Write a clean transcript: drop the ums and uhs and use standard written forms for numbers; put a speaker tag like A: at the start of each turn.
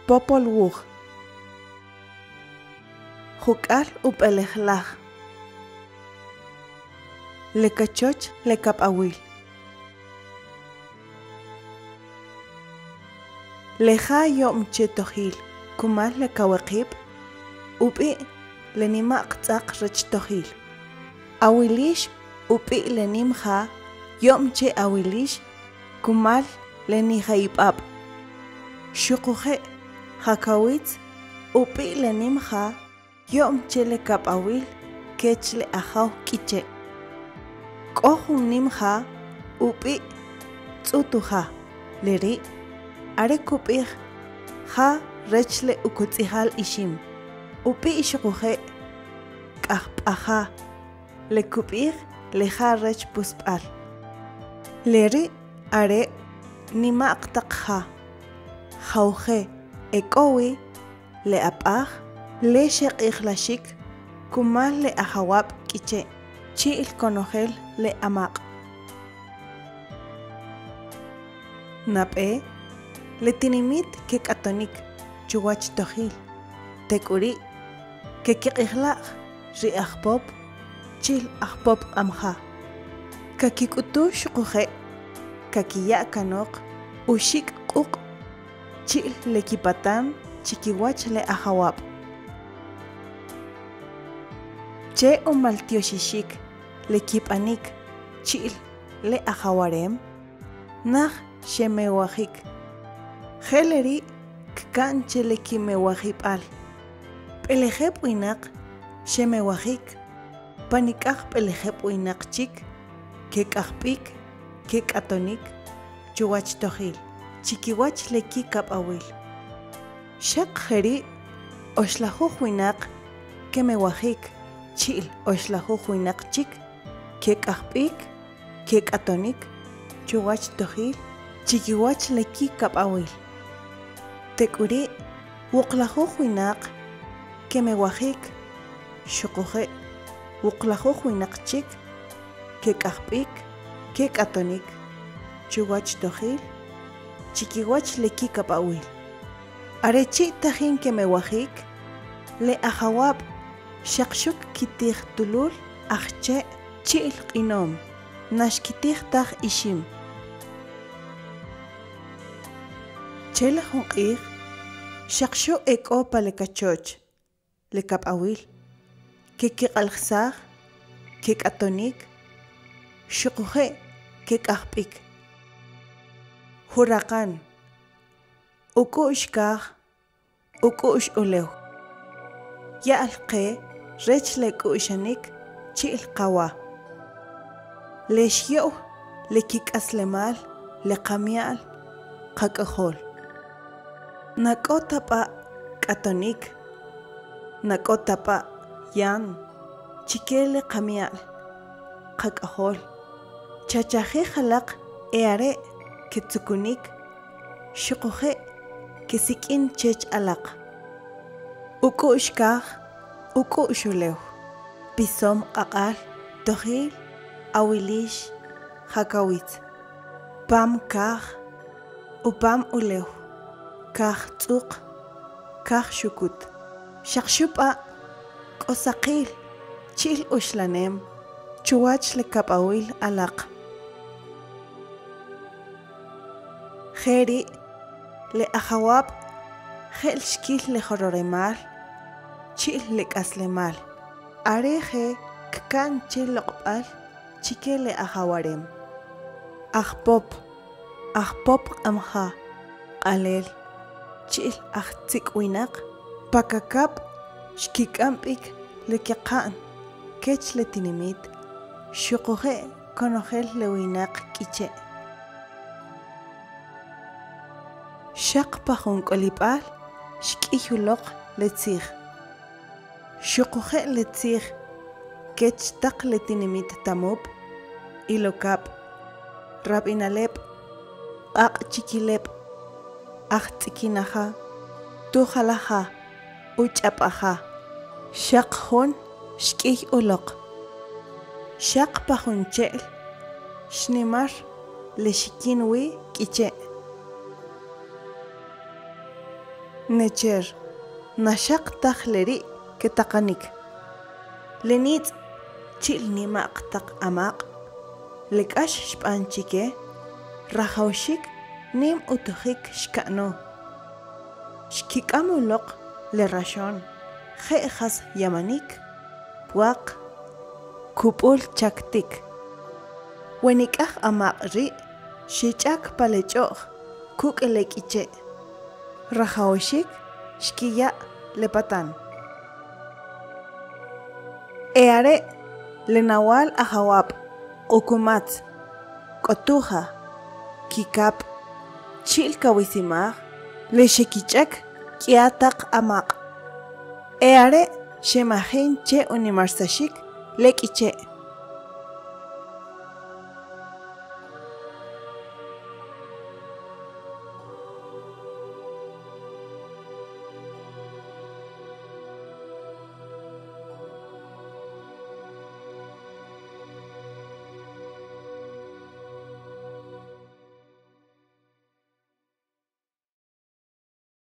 A: popol wuj juk'al up'elejlaj lekachoch lekap'awil leja yom chetojil kumal lekawaqib up'i lenima qtz'aq rech tojil awilish up'i lenimja yom che awilish kumal lenijayip'ab' xuquje jakawitz up'i lenimja yom che lekap'awil kech le ajaw k'iche k'o jun nimja up'i tz'utuja leri are kup'ij ja rech le ukutz'ijal ixim up'i xuquje k'ajp'aja le kup'ij leja rech pusp'al leri are nima'q taq ja jawje ek'owi le ab'aj le xeq'ijlaxik kumal le ajawab' k'iche chi'il konojel le amaq nab'e le tinimit ke k'atonik chuwach tojil tek'uri kekiq'ijlaq ri ajpop chil ajpop amja kakik'utu xuquje kakiya' kanoq uxik q'uq chi'il le kipatan chikiwach le ajawab' che umaltioxixik le kib'anik chi'il le ajawarem naj xemewajik jeleri kkan che le kimewajib'al b'elejeb' winaq xemewajik panik'aj b'elejeb' winaq chik kek'ajb'ik kek'atonik chuwach tojil chikiwach le kikab'awil xaq jeri oxlajuj winaq kemewajik chi'il oxlajuj winaq chik kek'ajb'ik kek'atonik chuwach tojil chikiwach le kikab'awil tek'uri wuqlajuj winaq kemewajik xuquje wuqlajuj winaq chik kek'ajb'ik kek'atonik chuwach tojil chikiwach le kikab'awil are chi' tajin kemewajik le ajawab' xaqxuk kitij tulul ajche' chi'il q'inom naxkitij taj ixim che le junq'ij xaqxu ek'o pa lekachoch lekab'awil kekiq'alsaj kek'atonik xuquje kek'ajb'ik juraqan uk'u'x kaj uk'u'x ulew ya'l qe rech le k'u'xanik chi'il qawa le xyo'w le kik'aslemal le qamya'l qak'ajol nak'o tab'a' k'atonik nak'o tab'a' yan chike le qamya'l qak'ajol chachajij alaq e are ketzukunik xuquje kesik'in chech alaq uk'u'x kaj uk'u'x ulew pisom q'aq'al tojil awilix jakawitz pam kaj upam ulew kaj tz'uq kaj xukut xaqxub'a k'osaqil chi'il uxlanem chuwach le kab'awil alaq jeri le ajawab' je'l xkil le jororemal chi'il le k'aslemal are je kkan che loq'b'al chike le ajawarem ajpop q'amja q'alel chi'il ajtzik' winaq pakakab' xkik'amb'ik le keqa'n kech le tinimit xuquje konojel le winaq k'iche xaq pa jun k'olib'al xk'ij uloq le tzij xuquje le tzij kech taq le tinimit tamub ilokab' rab'inaleb' q'aq' chikileb' ajtz'ikinaja tujalaja uch'ap'aja xaq jun xk'ij uloq xaq pa jun che'l xnimar le xikin wi k'iche Necher, nashaq tajleri ketaqanik. Lenit chil nimaq taq amaq. Lekash shpanchike. Rajawshik nim utujik shkano. Shkikamuloq le rashon. Jejas yamanik. Puaq. Kupul chaktik. Wenikaj amaq ri. Shichak palechoq. Kuk elekiche. Rajawshik shkiya lepatan. Eare lenawal ahawap. Ukumat. Kotuja. Kikap. Chilka wisimaj. Leshekichak kiatak amaq. Eare shemajin che unimarsashik lekiche.